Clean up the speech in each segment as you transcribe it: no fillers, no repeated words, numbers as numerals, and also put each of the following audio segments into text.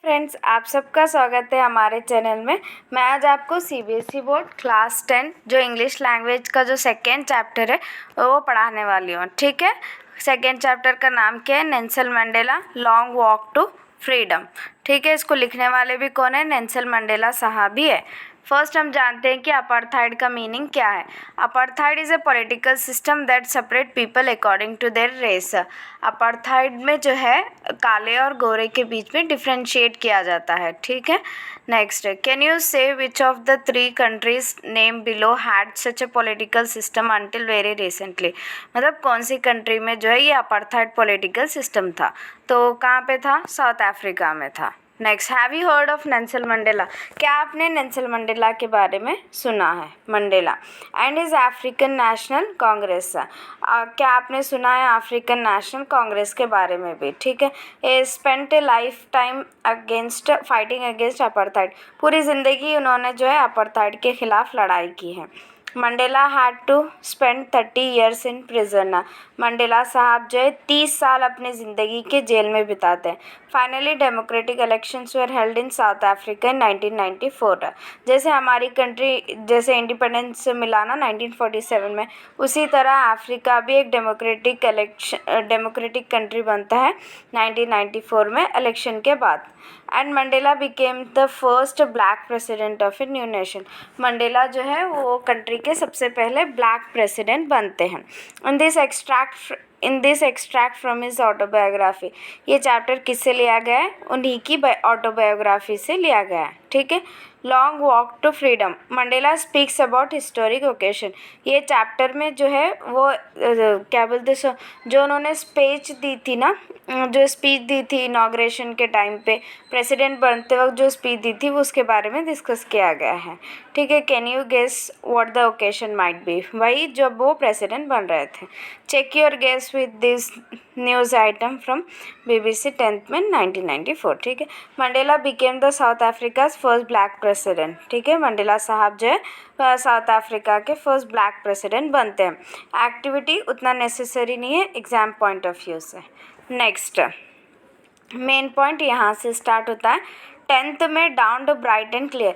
Friends, आप सबका स्वागत है हमारे चैनल में। मैं आज आपको सीबीएसई बोर्ड क्लास 10 जो इंग्लिश लैंग्वेज का जो सेकेंड चैप्टर है वो पढ़ाने वाली हूँ। ठीक है, सेकेंड चैप्टर का नाम क्या है? Nelson Mandela long walk to freedom. ठीक है, इसको लिखने वाले भी कौन है? नेल्सन मंडेला साहब ही है। फर्स्ट हम जानते हैं कि अपार्थाइड का मीनिंग क्या है। Apartheid is a political system that separate people according to their race. Apartheid में जो है काले और गोरे के बीच में डिफ्रेंशिएट किया जाता है। ठीक है, नेक्स्ट, कैन यू से which of the 3 countries name below had such A political system until very recently. मतलब कौन सी कंट्री में जो है ये अपार्थाइड पॉलिटिकल सिस्टम था? तो कहाँ पे था? साउथ अफ्रीका में था। Next, have you heard of Nelson Mandela? क्या आपने नेल्सन मंडेला के बारे में सुना है? Mandela and is African national Congress. क्या आपने सुना है अफ्रीकन नेशनल कांग्रेस के बारे में भी? ठीक है, a spent a lifetime against fighting against apartheid. पूरी ज़िंदगी उन्होंने जो है अपार्थाइड के खिलाफ लड़ाई की है। Mandela had to spend 30 years in prison. Mandela साहब जो है 30 साल अपनी ज़िंदगी के जेल में बिताते हैं। Finally democratic elections were held in South Africa in 1994। जैसे हमारी कंट्री जैसे इंडिपेंडेंस मिला ना 1947 में, उसी तरह अफ्रीका भी एक डेमोक्रेटिक कंट्री बनता है 1994 में इलेक्शन के बाद। And Mandela became the first black president of a new nation. Mandela जो है वो कंट्री के सबसे पहले ब्लैक प्रेसिडेंट बनते हैं। In this extract from his autobiography. ये चैप्टर किससे लिया गया है? उन्हीं की ऑटोबायोग्राफी से लिया गया है। ठीक है, long walk to freedom. Mandela speaks about historic occasion. ये चैप्टर में जो है वो क्या बोलते जो उन्होंने स्पीच दी थी ना, जो स्पीच दी थी इनाग्रेशन के टाइम पे, प्रेसिडेंट बनते वक्त जो स्पीच दी थी वो उसके बारे में डिस्कस किया गया है। ठीक है, can you guess what the occasion might be? वही जब वो प्रेसिडेंट बन रहे थे। Check your guess with this news item from BBC 10th में 1994। ठीक है, Mandela became the South Africa's first black president. ठीक है, मंडेला साहब जो है साउथ अफ्रीका के फर्स्ट ब्लैक प्रेसिडेंट बनते हैं। एक्टिविटी उतना नेसेसरी नहीं है एग्जाम पॉइंट ऑफ व्यू से। नेक्स्ट, मेन पॉइंट यहाँ से स्टार्ट होता है। 10th में down to bright and clear.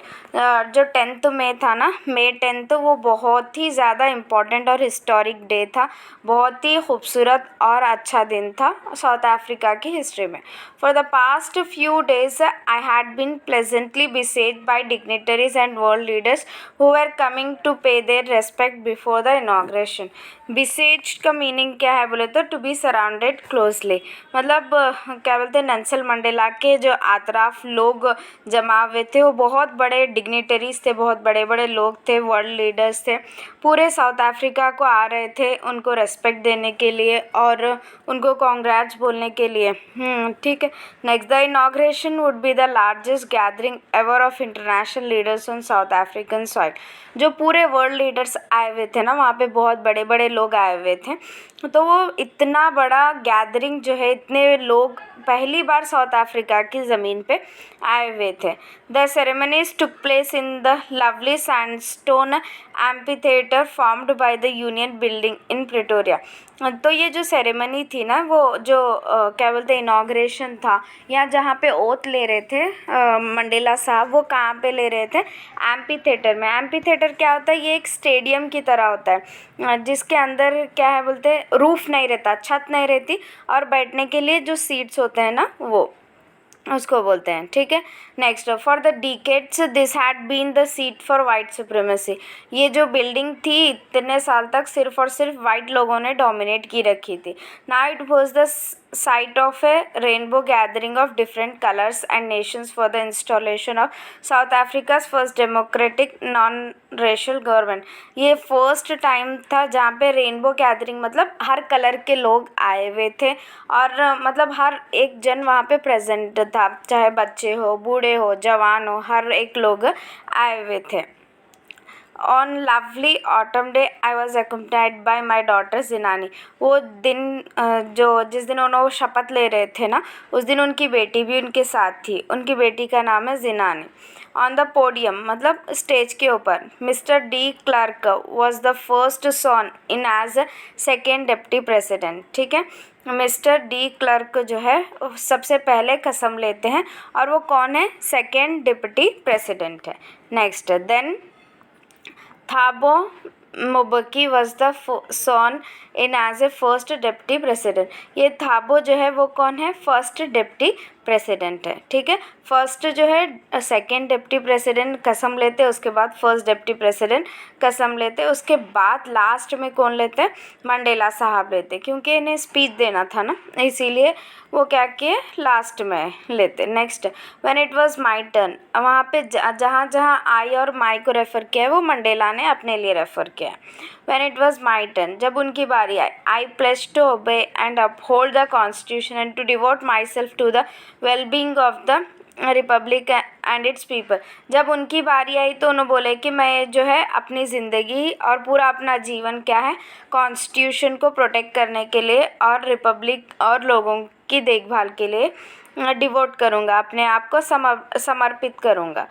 जो 10th में था ना, May 10th, वो बहुत ही ज़्यादा इम्पॉर्टेंट और हिस्टोरिक डे था। बहुत ही खूबसूरत और अच्छा दिन था साउथ अफ्रीका की हिस्ट्री में। For the past few days I had been pleasantly besieged by dignitaries and world leaders who were coming to pay their respect before the inauguration. Besieged का मीनिंग क्या है बोले तो टू बी सराउंडेड क्लोजली। मतलब क्या बोलते हैं, Nelson Mandela के जो आतराफ लोग जमा हुए थे वो बहुत बड़े डिग्निटरीज थे, बहुत बड़े बड़े लोग थे, वर्ल्ड लीडर्स थे। पूरे साउथ अफ्रीका को आ रहे थे उनको रेस्पेक्ट देने के लिए और उनको कॉन्ग्रेट्स बोलने के लिए। ठीक है, next, the inauguration would be the largest gathering ever of international leaders on south African soil. जो पूरे वर्ल्ड लीडर्स आए हुए थे ना, वहाँ पे बहुत बड़े बड़े लोग आए हुए थे, तो वो इतना बड़ा गैदरिंग जो है, इतने लोग पहली बार साउथ अफ्रीका की ज़मीन पे आए हुए थे। The ceremonies took place in the lovely sandstone amphitheatre formed by the union building in Pretoria. तो ये जो सेरेमनी थी ना, वो जो क्या बोलते हैं इनाग्रेशन था, यहाँ जहाँ पे ओथ ले रहे थे मंडेला साहब, वो कहाँ पे ले रहे थे? एम्फीथिएटर में। एम्फीथिएटर क्या होता है? ये एक स्टेडियम की तरह होता है जिसके अंदर क्या है बोलते हैं, रूफ नहीं रहता, छत नहीं रहती, और बैठने के लिए जो सीट्स होते हैं ना वो उसको बोलते हैं। ठीक है, next, for the decades this had been the seat for white supremacy. ये जो बिल्डिंग थी इतने साल तक सिर्फ और सिर्फ वाइट लोगों ने डोमिनेट की रखी थी। Now it was the site of a rainbow gathering of different colors and nations for the installation of South Africa's first democratic non-racial government। ये फर्स्ट टाइम था जहाँ पे रेनबो गैदरिंग, मतलब हर कलर के लोग आए हुए थे और मतलब हर एक जन वहाँ पे प्रेजेंट था, चाहे बच्चे हो, बूढ़े हो, जवान हो, हर एक लोग आए हुए थे। On lovely autumn day I was accompanied by my daughter Zenani. वो दिन जो जिस दिन उन्होंने वो शपथ ले रहे थे ना, उस दिन उनकी बेटी भी उनके साथ थी। उनकी बेटी का नाम है जिनानी। ऑन द पोडियम मतलब स्टेज के ऊपर mister de Klerk was the first sworn in as second deputy president. ठीक है, मिस्टर डी क्लर्क जो है सबसे पहले कसम लेते हैं, और वो कौन है? सेकेंड डिप्टी प्रेसिडेंट है। Next, then Thabo Mbeki was the sworn in as a first deputy president. ये थाबो जो है वो कौन है? फर्स्ट डिप्टी प्रेसिडेंट है। ठीक है, फर्स्ट जो है सेकेंड डिप्टी प्रेसिडेंट कसम लेते हैं, उसके बाद फर्स्ट डिप्टी प्रेसिडेंट कसम लेते हैं, उसके बाद लास्ट में कौन लेते हैं? मंडेला साहब लेते, क्योंकि इन्हें स्पीच देना था ना, इसीलिए वो क्या किए? लास्ट में लेते। Next, when it was my turn, वहाँ पे जहाँ जहाँ आई और माई को रेफ़र किया है वो मंडेला ने अपने लिए रेफ़र किया है। When it was my turn, जब उनकी बारी आई, I pledge to obey and uphold the constitution and to devote myself to the wellbeing of the republic and its people. जब उनकी बारी आई तो उन्होंने बोले कि मैं जो है अपनी ज़िंदगी और पूरा अपना जीवन क्या है? कॉन्स्टिट्यूशन को प्रोटेक्ट करने के लिए और रिपब्लिक और लोगों की देखभाल के लिए डिवोट करूँगा, अपने आप को समर्पित करूँगा।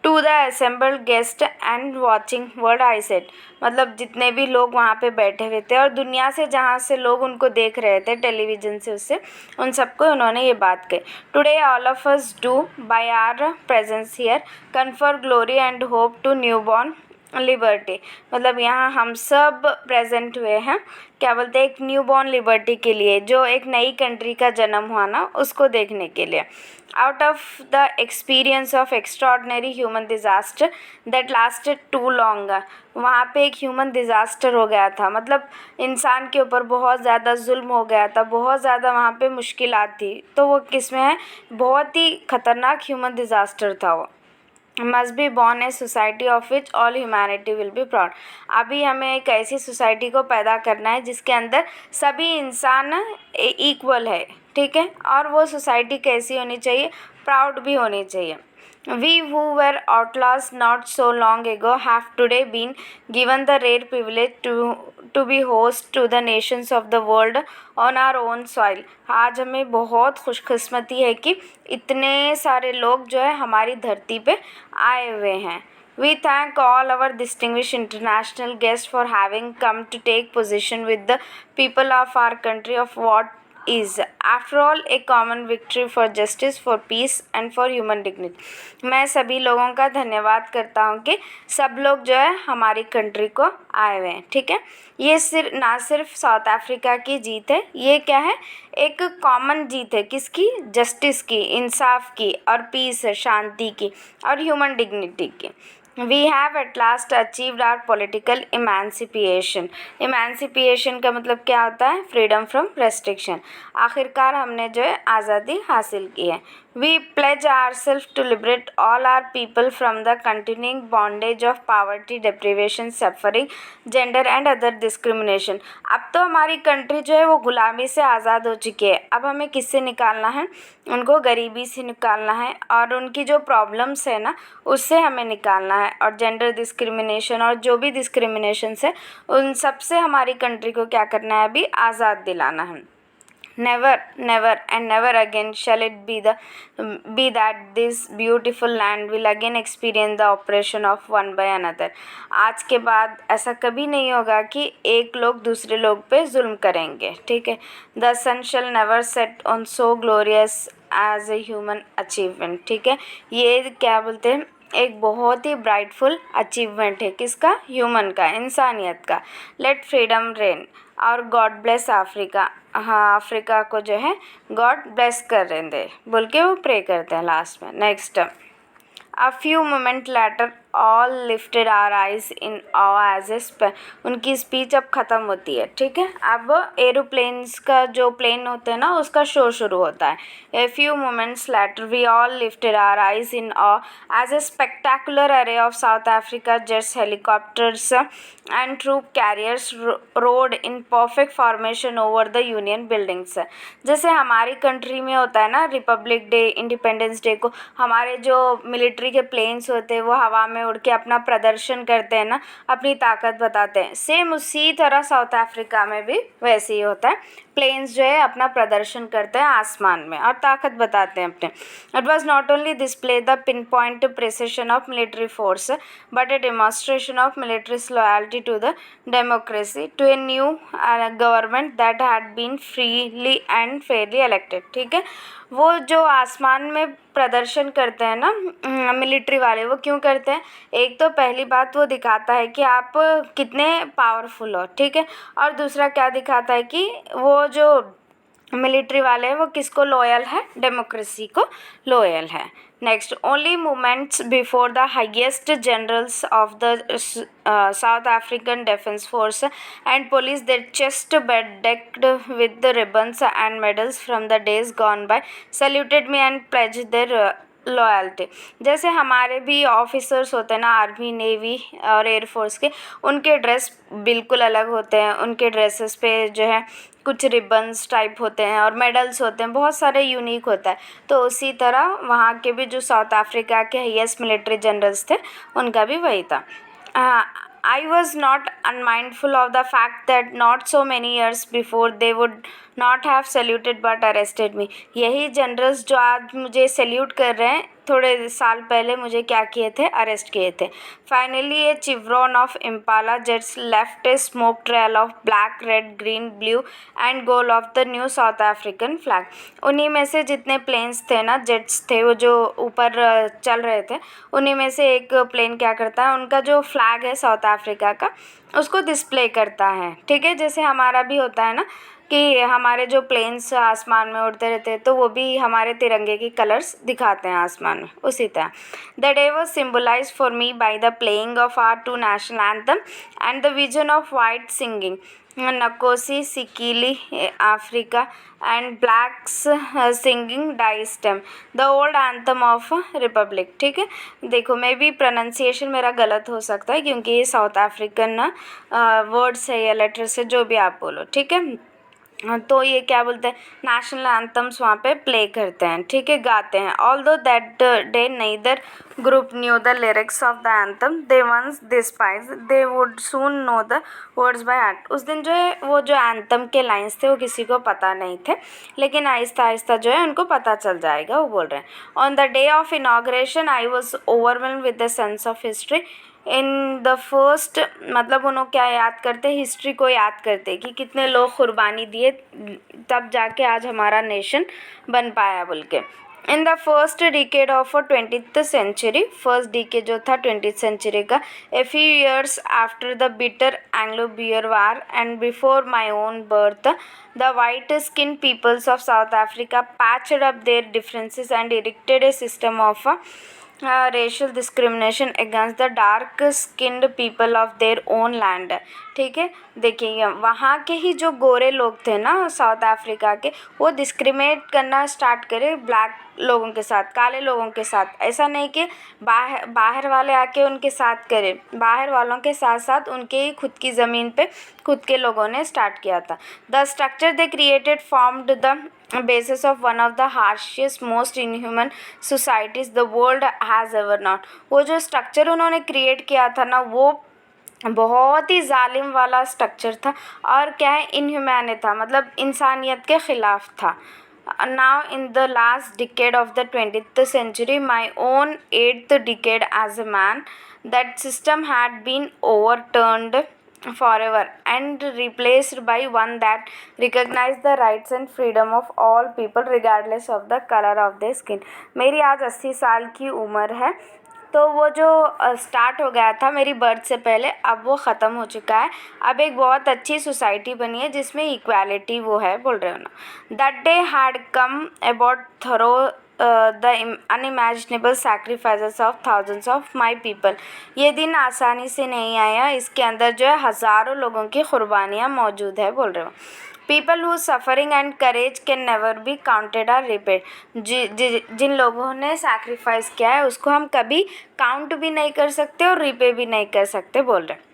To the assembled guest and watching world I said, मतलब जितने भी लोग वहाँ पे बैठे हुए थे और दुनिया से जहाँ से लोग उनको देख रहे थे टेलीविज़न से, उससे उन सबको उन्होंने ये बात कही। Today all of us do by our presence here confer glory and hope to newborn liberty, मतलब यहाँ हम सब प्रेजेंट हुए हैं, क्या बोलते हैं? एक न्यू बॉर्न लिबर्टी के लिए, जो एक नई कंट्री का जन्म हुआ ना, उसको देखने के लिए। Out of the experience of extraordinary human disaster that lasted too long, वहाँ पे एक ह्यूमन डिज़ास्टर हो गया था, मतलब इंसान के ऊपर बहुत ज़्यादा जुल्म हो गया था, बहुत ज़्यादा वहाँ पे मुश्किलात थी। तो वो किस में है? बहुत ही खतरनाक ह्यूमन डिज़ास्टर था वो। Must be born a society of which all humanity will be proud. अभी हमें एक ऐसी सोसाइटी को पैदा करना है जिसके अंदर सभी इंसान इक्वल है। ठीक है, और वो सोसाइटी कैसी होनी चाहिए? प्राउड भी होनी चाहिए। We who were outlaws not so long ago have today been given the rare privilege to be host to the nations of the world on our own soil। आज हमें बहुत खुशकिस्मती है कि इतने सारे लोग जो है हमारी धरती पे आए हुए हैं। We thank all our distinguished international guests for having come to take position with the people of our country of what is after all a common victory for justice, for peace and for human dignity। मैं सभी लोगों का धन्यवाद करता हूँ कि सब लोग जो है हमारी कंट्री को आए हुए हैं। ठीक है, ये ना सिर्फ साउथ अफ्रीका की जीत है, ये क्या है? एक कॉमन जीत है। किसकी? जस्टिस की, इंसाफ की, और पीस, शांति की, और ह्यूमन डिग्निटी की। We have at last achieved our political emancipation। Emancipation का मतलब क्या होता है? Freedom from restriction. आखिरकार हमने जो है आज़ादी हासिल की है। We pledge ourselves to liberate all our people from the continuing bondage of poverty, deprivation, suffering, gender and other discrimination। अब तो हमारी कंट्री जो है वो गुलामी से आज़ाद हो चुकी है। अब हमें किससे निकालना है? उनको गरीबी से निकालना है, और उनकी जो प्रॉब्लम्स है ना, उससे हमें निकालना है। और जेंडर डिस्क्रिमिनेशन और जो भी डिस्क्रिमिनेशंस है, उन सब से हमारी कंट्री को क्या करना है? अभी आज़ाद दिलाना है। Never, never and never again shall it be that this beautiful land will again experience the oppression of one by another। आज के बाद ऐसा कभी नहीं होगा कि एक लोग दूसरे लोग पे जुल्म करेंगे। ठीक है, The sun shall never set on so glorious as a human achievement। ठीक है, ये क्या बोलते हैं? एक बहुत ही ब्राइटफुल अचीवमेंट है। किसका? ह्यूमन का, इंसानियत का। लेट फ्रीडम रेन और गॉड ब्लेस अफ्रीका। हाँ, अफ्रीका को जो है गॉड ब्लेस कर रहे दे बोल के वो प्रे करते हैं लास्ट में। Next, a few moment later all lifted our eyes in awe as a उनकी स्पीच अब ख़त्म होती है। ठीक है, अब एरोप्लेन्स का जो प्लेन होते हैं ना, उसका शो शुरू होता है। A few moments later we all lifted our eyes in awe as a spectacular array of South Africa jets, helicopters and troop carriers roared in perfect formation over the Union Buildings. जैसे हमारी country में होता है ना, Republic day, independence day को हमारे जो military के प्लेन्स होते हैं वो हवा में उड़ के अपना प्रदर्शन करते हैं ना, अपनी ताकत बताते हैं। सेम उसी तरह साउथ अफ्रीका में भी वैसे ही होता है। प्लेन्स जो है अपना प्रदर्शन करते हैं आसमान में और ताकत बताते हैं अपने। It was not only display the pinpoint precision of military force but a demonstration of military's loyalty to the democracy to a new government that had been freely and fairly elected. ठीक है, वो जो आसमान में प्रदर्शन करते हैं ना मिलिट्री वाले, वो क्यों करते हैं? एक तो पहली बात वो दिखाता है कि आप कितने पावरफुल हो, ठीक है, और दूसरा क्या दिखाता है कि वो जो मिलिट्री वाले हैं वो किसको लॉयल है? डेमोक्रेसी को लॉयल है। Next, only moments before the highest generals of the south African defence force and police their chest bedecked with the ribbons and medals from the days gone by saluted me and pledged their loyalty. जैसे हमारे भी officers होते हैं ना army, navy और air force के, उनके dress बिल्कुल अलग होते हैं। उनके ड्रेसेस पे जो है कुछ रिबन्स टाइप होते हैं और मेडल्स होते हैं, बहुत सारे यूनिक होता है। तो उसी तरह वहाँ के भी जो साउथ अफ्रीका के हाईएस्ट मिलिट्री जनरल्स थे उनका भी वही था। I was not unmindful of the fact that not so many years before they would not have saluted but arrested me। यही जनरल्स जो आज मुझे सैल्यूट कर रहे हैं, थोड़े साल पहले मुझे क्या किए थे? अरेस्ट किए थे। Finally a chevron of Impala jets left a smoke trail of black, red, green, blue and gold of the new South African flag. उन्हीं में से जितने प्लेन्स थे ना, जेट्स थे, वो जो ऊपर चल रहे थे, उन्हीं में से एक प्लेन क्या करता है, उनका जो फ्लैग है साउथ अफ्रीका का, उसको डिस्प्ले करता है। ठीक है, जैसे हमारा भी होता है ना कि हमारे जो प्लेन्स आसमान में उड़ते रहते हैं तो वो भी हमारे तिरंगे की कलर्स दिखाते हैं आसमान में, उसी तरह। The day was symbolise for me by the playing of our two national anthem and the vision of white singing Nkosi Sikelel' Africa and blacks singing Die Stem the old anthem of republic. ठीक है, देखो मैं भी pronunciation मेरा गलत हो सकता है क्योंकि ये साउथ अफ्रीकन वर्ड्स है या लेटर्स है, जो भी आप बोलो। ठीक है, तो ये क्या बोलते हैं, नेशनल एंथम्स वहाँ पे प्ले करते हैं। ठीक है, गाते हैं। Although that day neither group knew the lyrics of the anthem they once despised, they would soon know the words by heart। उस दिन जो है वो जो एंथम के लाइन्स थे वो किसी को पता नहीं थे, लेकिन आहिस्ता आहिस्ता जो है उनको पता चल जाएगा, वो बोल रहे हैं। On the day of inauguration I was overwhelmed with the sense of history in the first, मतलब उन्होंने क्या याद करते? हिस्ट्री को याद करते कि कितने लोग कुर्बानी दिए तब जाके आज हमारा नेशन बन पाया बोल के। In the first decade of 20th century, first decade जो था 20th सेंचुरी का, a few years after the bitter Anglo Boer war and before my own birth, the white skin peoples of South Africa patched up their differences and erected a system of racial discrimination against the dark skinned people of their own land. ठीक है, देखिए वहाँ के ही जो गोरे लोग थे ना south Africa के, वो डिस्क्रिमिनेट करना स्टार्ट करे ब्लैक लोगों के साथ, काले लोगों के साथ। ऐसा नहीं कि बाहर वाले आके उनके साथ करें, बाहर वालों के साथ साथ उनके ही खुद की ज़मीन पे खुद के लोगों ने स्टार्ट किया था। The structure they created formed the basis of one of the harshest most inhuman societies the world has ever known। वो जो स्ट्रक्चर उन्होंने क्रिएट किया था ना, वो बहुत ही जालिम वाला स्ट्रक्चर था और क्या है, इनह्यूमैन था, मतलब इंसानियत के ख़िलाफ़ था। Now in the last decade of the 20th century, my own 8th decade as a man, that system had been overturned forever and replaced by one that recognized the rights and freedom of all people regardless of the color of their skin। मेरी आज 80 साल की उम्र है, तो वो जो start हो गया था मेरी बर्थ से पहले, अब वो ख़त्म हो चुका है। अब एक बहुत अच्छी सोसाइटी बनी है जिसमें इक्वालिटी वो है, बोल रहे हो ना। That day had come about thorough the unimaginable sacrifices of thousands of my people. ये दिन आसानी से नहीं आया, इसके अंदर जो है हज़ारों लोगों की कुर्बानियाँ मौजूद है, बोल रहे हो। People whose suffering and courage can never be counted और रिपेड। जिन लोगों ने सैक्रिफाइस किया है उसको हम कभी काउंट भी नहीं कर सकते और रिपे भी नहीं कर सकते, बोल रहे हैं।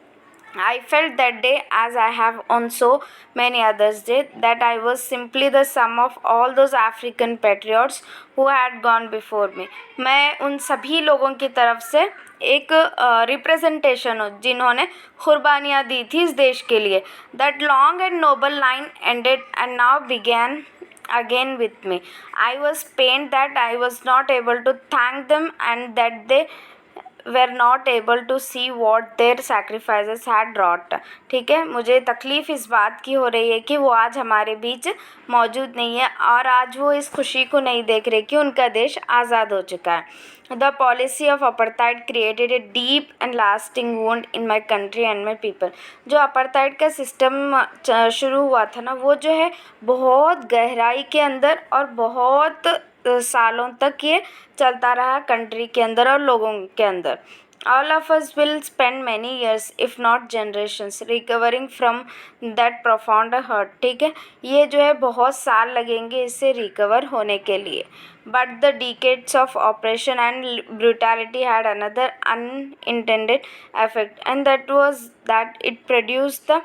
I felt that day, as I have on so many others day, that I was simply the sum of all those African patriots who had gone before me. मैं उन सभी लोगों की तरफ से एक रिप्रेजेंटेशन हूँ जिन्होंने कुर्बानियाँ दी थी इस देश के लिए. That long and noble line ended and now began again with me. I was pained that I was not able to thank them and that they were not able to see what their sacrifices had wrought. ठीक है, मुझे तकलीफ़ इस बात की हो रही है कि वो आज हमारे बीच मौजूद नहीं है और आज वो इस खुशी को नहीं देख रहे कि उनका देश आज़ाद हो चुका है. The policy of apartheid created a deep and lasting wound in my country and my people. जो अपार्थाइड का सिस्टम शुरू हुआ था ना, वो जो है बहुत गहराई के अंदर और बहुत सालों तक ये चलता रहा कंट्री के अंदर और लोगों के अंदर. All of us will spend many years, if not generations, recovering from that profound hurt. ठीक है, ये जो है बहुत साल लगेंगे इससे रिकवर होने के लिए. But the decades of oppression and brutality had another unintended effect, and that was that it produced the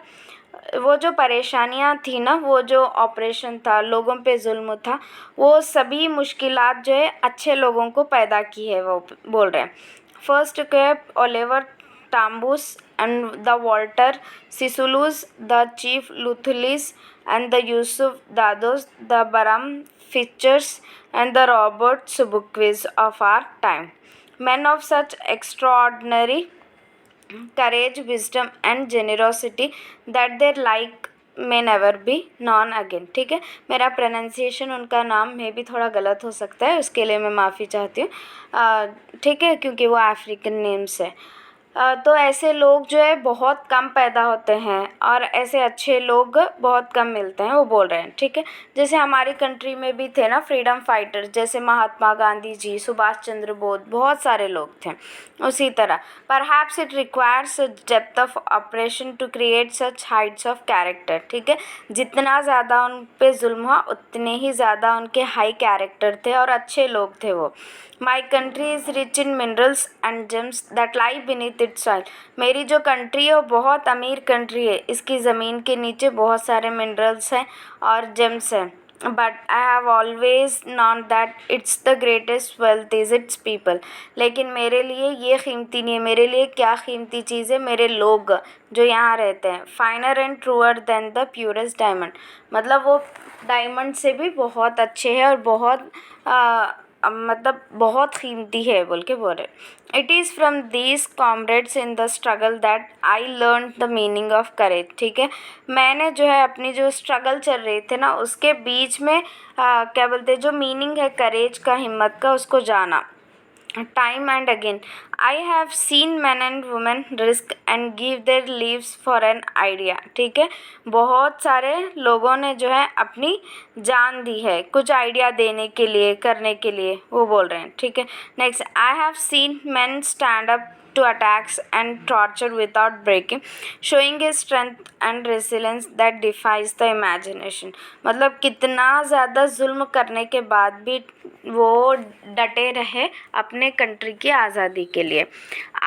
वो जो परेशानियाँ थी ना, वो जो ऑपरेशन था, लोगों पे जुल्म था, वो सभी मुश्किलात जो है अच्छे लोगों को पैदा की है, वो बोल रहे हैं. First cap Oliver Tambos and the Walter Sisulus, the chief Luthulis and the Yusuf Dadoos, the Bram Fischers and the Robert Sobukwes of our time. Men of such extraordinary courage, wisdom and generosity that their like may never be known again. ठीक है, मेरा pronunciation उनका नाम में भी थोड़ा गलत हो सकता है, उसके लिए मैं माफ़ी चाहती हूँ. ठीक है, क्योंकि वो अफ्रीकन नेम्स है. तो ऐसे लोग जो है बहुत कम पैदा होते हैं और ऐसे अच्छे लोग बहुत कम मिलते हैं, वो बोल रहे हैं. ठीक है, जैसे हमारी कंट्री में भी थे ना फ्रीडम फाइटर, जैसे महात्मा गांधी जी, सुभाष चंद्र बोस, बहुत सारे लोग थे. उसी तरह perhaps it requires depth of operation to create such heights of character. ठीक है, जितना ज़्यादा उन पे जुल्म हुआ उतने ही ज़्यादा उनके हाई कैरेक्टर थे और अच्छे लोग थे वो. My country is rich in minerals and James that lie beneath it's soil. मेरी जो कंट्री है वो बहुत अमीर कंट्री है, इसकी ज़मीन के नीचे बहुत सारे मिनरल्स हैं और जेम्स हैं. But I have always non that it's the greatest wealth is it's people. लेकिन मेरे लिए ये कीमती नहीं है. मेरे लिए क्या कीमती चीज़ है? मेरे लोग जो यहाँ रहते हैं. Finer and truer than the purest diamond. मतलब वो डायमंड से भी बहुत अच्छे हैं और बहुत मतलब बहुत कीमती है बोल के बोल रहे. It is from these comrades in the struggle that I learn the meaning of courage. ठीक है, मैंने जो है अपनी जो स्ट्रगल चल रही थे ना, उसके बीच में क्या बोलते हैं, जो मीनिंग है करेज का, हिम्मत का, उसको जाना. Time and again I have seen man and women risk and give their lives for an idea. ठीक है, बहुत सारे लोगों ने जो है अपनी जान दी है कुछ आइडिया देने के लिए, करने के लिए, वो बोल रहे हैं. ठीक है, next I have seen man stand up to attacks and torture without breaking, showing a strength and resilience that defies the imagination. मतलब कितना ज़्यादा जुल्म करने के बाद भी वो डटे रहे अपने कंट्री की आज़ादी के लिए.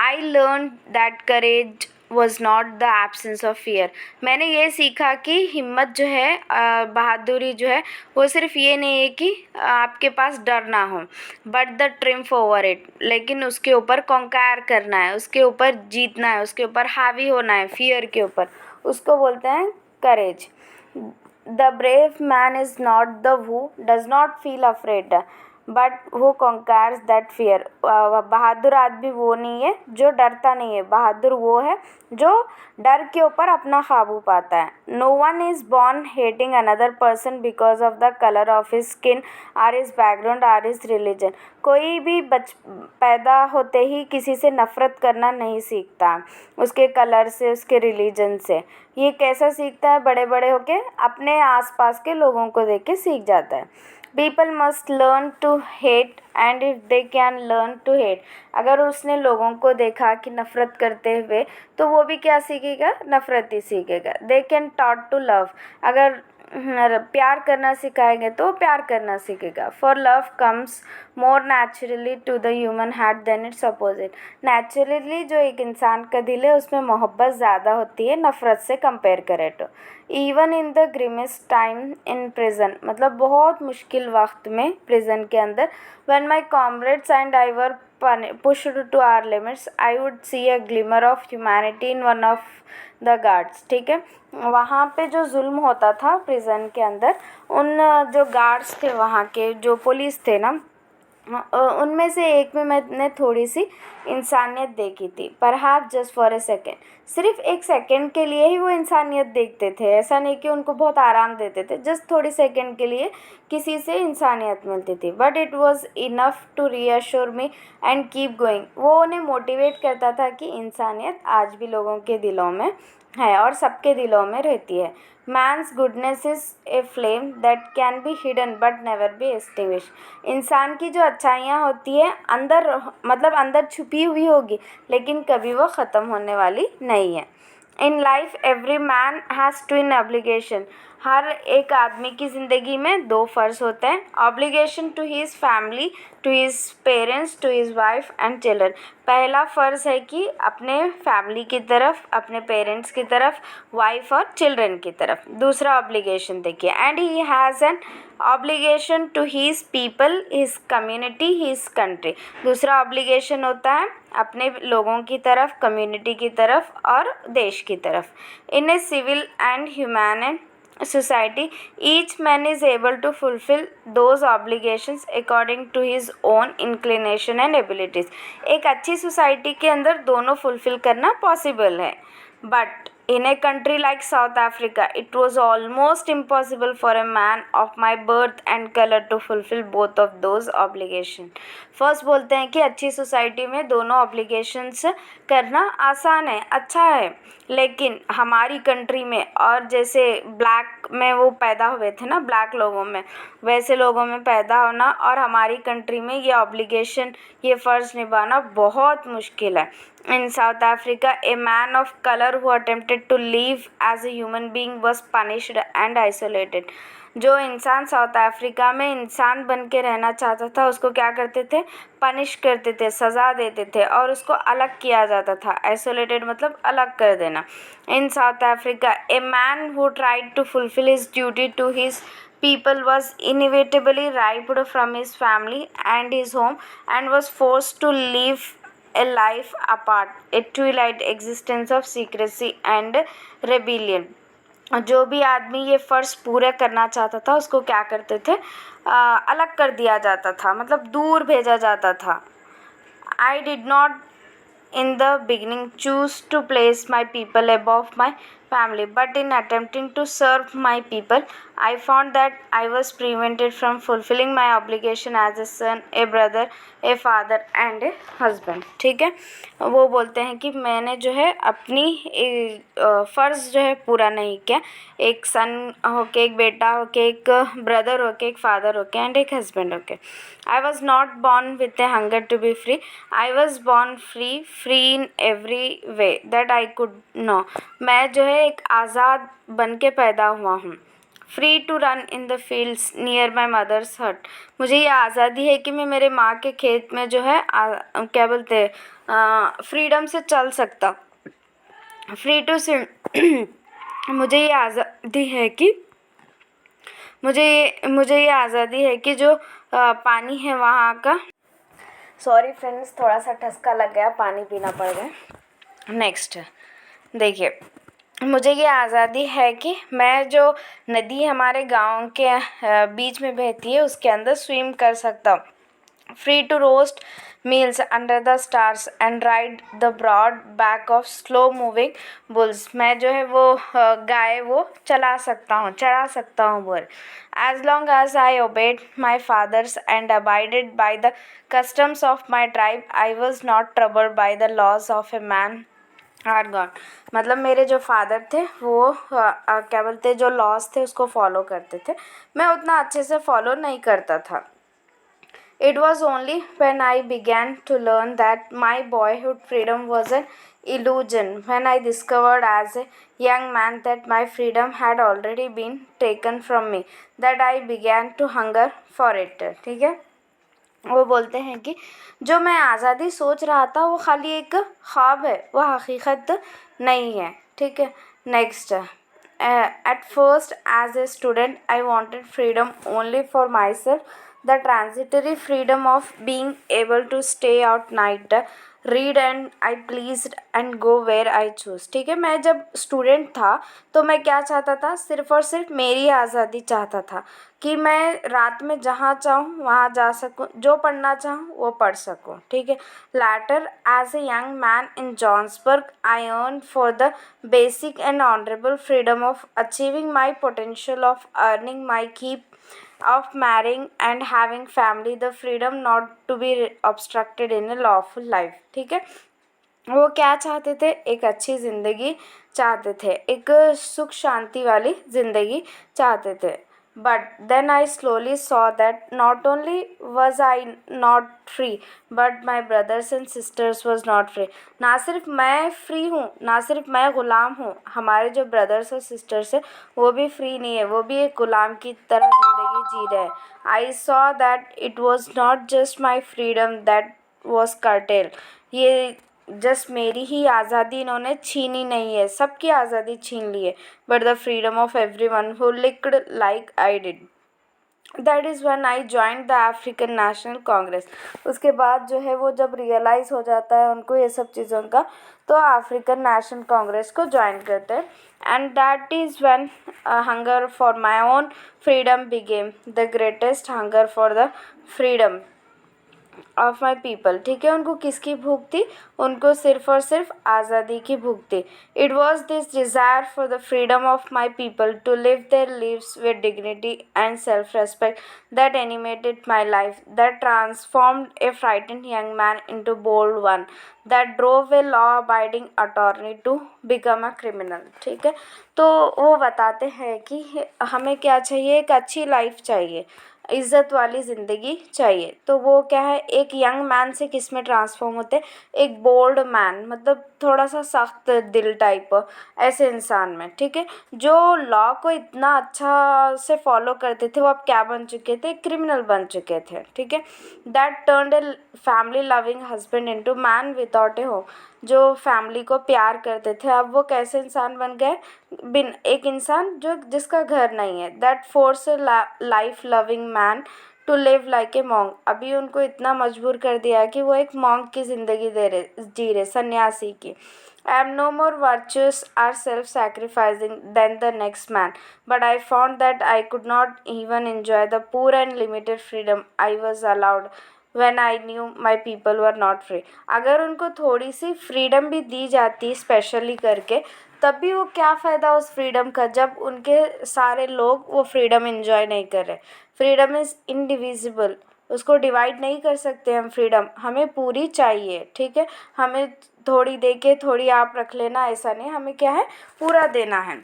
I learned that courage was not the absence of fear. मैंने ये सीखा कि हिम्मत जो है, बहादुरी जो है, वो सिर्फ ये नहीं है कि आपके पास डर ना हो, but the triumph over it. लेकिन उसके ऊपर कॉन्कर करना है, उसके ऊपर जीतना है, उसके ऊपर हावी होना है, फियर के ऊपर. उसको बोलते हैं courage. The brave man is not the who does not feel afraid but who conquers that fear. बहादुर आदमी वो नहीं है जो डरता नहीं है, बहादुर वो है जो डर के ऊपर अपना काबू पाता है. No one is born hating another person because of the colour of his skin or his background or his religion. कोई भी पैदा होते ही किसी से नफ़रत करना नहीं सीखता, उसके कलर से, उसके रिलीजन से. ये कैसा सीखता है? बड़े बड़े होके अपने आसपास के लोगों को देख के सीख जाता है. People must learn to hate and if they can learn to hate. अगर उसने लोगों को देखा कि नफ़रत करते हुए, तो वो भी क्या सीखेगा? नफ़रत ही सीखेगा. They can taught to love. अगर प्यार करना सिखाएंगे तो प्यार करना सीखेगा. For love comes more naturally to the human heart than its opposite. Naturally जो एक इंसान का दिल है उसमें मोहब्बत ज़्यादा होती है नफ़रत से कंपेयर करें तो। Even in the grimmest time in prison, मतलब बहुत मुश्किल वक्त में प्रिजन के अंदर, when my comrades and I were pushed to our limits, I would see a glimmer of humanity in one of the guards। ठीक है, वहाँ पे जो जुल्म होता था प्रिजन के अंदर, उन जो गार्ड्स थे वहाँ के, जो पुलिस थे ना, उनमें से एक में मैंने थोड़ी सी इंसानियत देखी थी। Perhaps just for a second, सिर्फ एक सेकेंड के लिए ही वो इंसानियत देखते थे, ऐसा नहीं कि उनको बहुत आराम देते थे, जस्ट थोड़ी सेकेंड के लिए किसी से इंसानियत मिलती थी। But it was enough to reassure me and keep going. वो उन्हें मोटिवेट करता था कि इंसानियत आज भी लोगों के दिलों में है और सबके दिलों में रहती है। Man's goodness is a flame that can be hidden but never be extinguish. इंसान की जो अच्छाइयाँ होती है अंदर, मतलब अंदर छुपी हुई होगी, लेकिन कभी वो ख़त्म होने वाली नहीं है। In life every man has twin obligation. हर एक आदमी की ज़िंदगी में दो फ़र्ज़ होते हैं। Obligation to his family, to his parents, to his wife and children. पहला फ़र्ज़ है कि अपने फैमिली की तरफ, अपने पेरेंट्स की तरफ, वाइफ और चिल्ड्रन की तरफ। दूसरा ऑब्लिगेशन देखिए, and he has an obligation to his people, his community, his country. दूसरा ऑब्लिगेशन होता है अपने लोगों की तरफ, कम्युनिटी की तरफ और देश की तरफ। In a civil and humane society, each man is able to fulfill those obligations according to his own inclination and abilities। एक अच्छी सोसाइटी के अंदर दोनों फुलफिल करना पॉसिबल है, but in a country like South Africa, it was almost impossible for a man of my birth and color to fulfill both of those obligations। First बोलते हैं कि अच्छी सोसाइटी में दोनों ऑब्लिगेशंस करना आसान है, अच्छा है, लेकिन हमारी कंट्री में, और जैसे ब्लैक में वो पैदा हुए थे ना, ब्लैक लोगों में, वैसे लोगों में पैदा होना और हमारी कंट्री में ये ऑब्लिगेशन, ये फ़र्ज़ निभाना बहुत मुश्किल है। In South Africa, a man of color who attempted to live as a human being was punished and isolated। जो इंसान साउथ अफ्रीका में इंसान बन के रहना चाहता था उसको क्या करते थे, पनिश करते थे, सज़ा देते थे और उसको अलग किया जाता था। आइसोलेटेड मतलब अलग कर देना। In South Africa, a man who tried to fulfil his duty to his people was inevitably ripped from his family and his home and was forced to live a life apart, a twilight existence of secrecy and rebellion। जो भी आदमी ये फ़र्ज़ पूरे करना चाहता था उसको क्या करते थे, अलग कर दिया जाता था, मतलब दूर भेजा जाता था। I did not in the beginning choose to place my people above my family, but in attempting to serve my people, I found that I was prevented from fulfilling my obligation as a son, a brother, a father and a husband। ठीक है, वो बोलते हैं कि मैंने जो है अपनी फ़र्ज़ जो है पूरा नहीं किया, एक सन होके, एक बेटा होके, एक ब्रदर होके, एक फादर होके एंड एक हस्बैंड होके। I was not born with a hunger to be free, I was born free, free in every way that I could know। मैं जो है एक आज़ाद बन के पैदा हुआ हूँ। Free to run in the fields near my mother's hut. मुझे ये आज़ादी है कि मैं मेरे माँ के खेत में जो है क्या बोलते हैं, फ्रीडम से चल सकता। फ्री टू मुझे ये आज़ादी है कि मुझे ये आज़ादी है कि जो पानी है वहाँ का, सॉरी फ्रेंड्स, थोड़ा सा ठसका लग गया, पानी पीना पड़ गया। नेक्स्ट देखिए, मुझे ये आज़ादी है कि मैं जो नदी हमारे गांव के बीच में बहती है उसके अंदर स्विम कर सकता हूँ। Free to roast meals under the stars and ride the broad back of slow moving bulls. मैं जो है वो गाय वो चरा सकता हूँ बोल। As long as I obeyed my fathers and abided by the customs of my tribe, I was not troubled by the laws of a man or God. मतलब मेरे जो फादर थे वो क्या बोलते, जो लॉज थे उसको फॉलो करते थे, मैं उतना अच्छे से फॉलो नहीं करता था। It was only when I began to learn that my boyhood freedom was an illusion, when I discovered as a young man that my freedom had already been taken from me, that I began to hunger for it। ठीक है, वो बोलते हैं कि जो मैं आज़ादी सोच रहा था वो खाली एक ख्वाब है, वो हकीकत नहीं है, ठीक है। Next, at first as a student I wanted freedom only for myself, the transitory freedom of being able to stay out night, read and I pleased and go where I choose, ठीक है। मैं जब student था तो मैं क्या चाहता था, सिर्फ़ और सिर्फ मेरी आज़ादी चाहता था कि मैं रात में जहाँ चाहूँ वहाँ जा सकूँ, जो पढ़ना चाहूँ वो पढ़ सकूँ, ठीक है। Later as a young man in Johannesburg I earn for the basic and honourable freedom of achieving my potential, of earning my keep, of marrying and having family, the freedom not to be obstructed in a lawful life, ठीक है। वो क्या चाहते थे, एक अच्छी ज़िंदगी चाहते थे, एक सुख शांति वाली ज़िंदगी चाहते थे। But then I slowly saw that not only was I not free but my brothers and sisters was not free. ना सिर्फ मैं फ्री हूँ, ना सिर्फ मैं ग़ुलाम हूँ, हमारे जो ब्रदर्स और सिस्टर्स हैं वो भी फ्री नहीं है, वो भी एक ग़ुलाम की तरह ज़िंदगी जी रहे हैं। I saw that it was not just my freedom that was cartel, ये जस्ट मेरी ही आज़ादी इन्होंने छीनी नहीं है, सबकी आज़ादी छीन ली है, but the freedom of every one who licked like I did. That is one I join the African national Congress. उसके बाद जो है वो जब रियलाइज़ हो जाता है उनको ये सब चीज़ों का, तो अफ्रीकन नेशनल कांग्रेस को ज्वाइन करते हैं। And that is one hunger for my own freedom became the greatest hunger for the freedom of my people, ठीक है। उनको किसकी भूख थी, उनको सिर्फ और सिर्फ आज़ादी की भूख थी। It was this desire for the freedom of my people to live their lives with dignity and self respect that animated my life, that transformed a frightened young man into bold one, that drove a law abiding attorney to become a criminal, ठीक है। तो वो बताते हैं कि हमें क्या चाहिए, एक अच्छी लाइफ चाहिए, इज़्ज़त वाली ज़िंदगी चाहिए। तो वो क्या है, एक यंग मैन से किस में ट्रांसफॉर्म होते हैं, एक बोल्ड मैन, मतलब थोड़ा सा सख्त दिल टाइप ऐसे इंसान में, ठीक है। जो लॉ को इतना अच्छा से फॉलो करते थे वो अब क्या बन चुके थे, क्रिमिनल बन चुके थे, ठीक है। That turned a family loving husband into man without A home, जो फैमिली को प्यार करते थे अब वो कैसे इंसान बन गए, बिन एक इंसान जो जिसका घर नहीं है। That force life loving man to live like a monk, अभी उनको इतना मजबूर कर दिया कि वो एक मॉन्क की ज़िंदगी जी रहे, सन्यासी की। I am no more virtuous or self sacrificing than the next man, but I found that I could not even enjoy the poor and limited freedom I was allowed when I knew my people were not free। अगर उनको थोड़ी सी freedom भी दी जाती specially करके, तब भी वो क्या फ़ायदा उस फ्रीडम का जब उनके सारे लोग वो फ्रीडम इन्जॉय नहीं कर रहे। फ्रीडम इज़ इनडिविजिबल, उसको डिवाइड नहीं कर सकते हम, फ्रीडम हमें पूरी चाहिए, ठीक है। हमें थोड़ी दे के थोड़ी आप रख लेना ऐसा नहीं, हमें क्या है, पूरा देना है।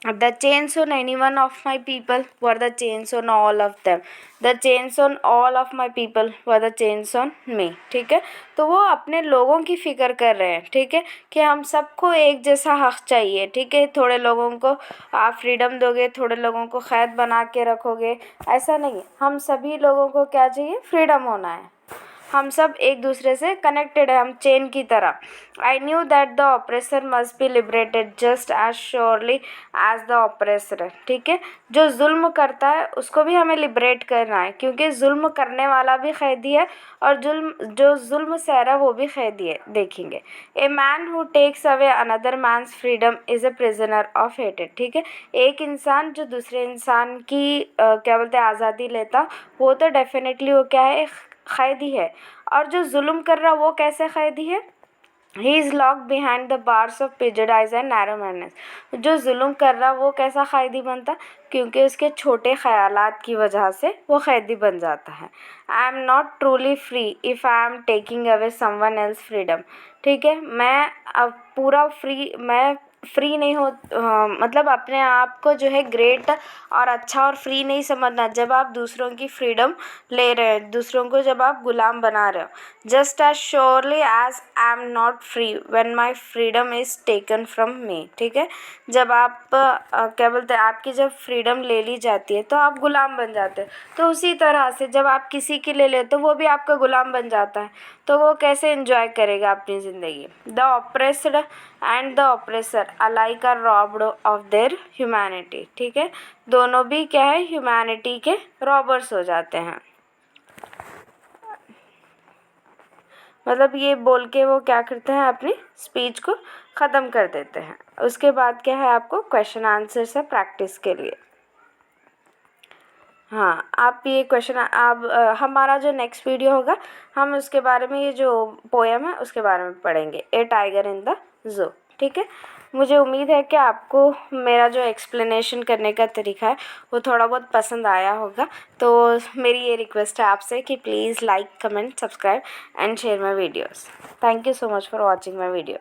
The chains on any one of my people were the chains on all of them, the chains on all of my people were the chains on me, ठीक है। तो वो अपने लोगों की फ़िक्र कर रहे हैं, ठीक है, कि हम सबको एक जैसा हक़ चाहिए, ठीक है। थोड़े लोगों को आप फ्रीडम दोगे, थोड़े लोगों को क़ैद बना के रखोगे, ऐसा नहीं, हम सभी लोगों को क्या चाहिए, फ्रीडम होना है। हम सब एक दूसरे से कनेक्टेड है, हम चेन की तरह। I knew that the oppressor must be liberated just as surely as the oppressor, ठीक है। जो जुल्म करता है उसको भी हमें लिबरेट करना है, क्योंकि जुल्म करने वाला भी कैदी है और जो जुल्म सह रहा वो भी कैदी है, देखेंगे। A man who takes away another man's freedom is a prisoner of हेटेड, ठीक है। एक इंसान जो दूसरे इंसान की क्या बोलते हैं, आज़ादी लेता, वो तो डेफिनेटली वो क्या है, कैदी है। और जो जुल्म कर रहा वो कैसे कैदी है, he is locked behind the bars of prejudice and narrow mindness. जो जुल्म कर रहा वो कैसा कैदी बनता, क्योंकि उसके छोटे ख़यालात की वजह से वो कैदी बन जाता है। आई am not truly free if I am taking away someone else freedom, ठीक है। मैं अब पूरा फ्री, मैं फ्री नहीं हो मतलब अपने आप को जो है ग्रेट और अच्छा और फ्री नहीं समझना जब आप दूसरों की फ्रीडम ले रहे हैं, दूसरों को जब आप गुलाम बना रहे हो। Just as surely as I am not free when my freedom is taken from me. ठीक है, जब आप क्या बोलते हैं, आपकी जब फ्रीडम ले ली जाती है तो आप गुलाम बन जाते हैं। तो उसी तरह से जब आप किसी के ले लेते हो वो भी आपका गुलाम बन जाता है, तो वो कैसे एंजॉय करेगा अपनी ज़िंदगी। The oppressed and the oppressor alike are robbed of their humanity. ठीक है, दोनों भी क्या है, ह्यूमैनिटी के रॉबर्स हो जाते हैं। मतलब ये बोल के वो क्या करते हैं, अपनी स्पीच को ख़त्म कर देते हैं। उसके बाद क्या है, आपको क्वेश्चन आंसर से प्रैक्टिस के लिए। हाँ, आप ये क्वेश्चन आप हमारा जो नेक्स्ट वीडियो होगा हम उसके बारे में, ये जो पोएम है उसके बारे में पढ़ेंगे, ए टाइगर इन द ज़ू। ठीक है, मुझे उम्मीद है कि आपको मेरा जो एक्सप्लेनेशन करने का तरीका है वो थोड़ा बहुत पसंद आया होगा। तो मेरी ये रिक्वेस्ट है आपसे कि please like, comment, subscribe and share my videos. Thank you so much for watching my video.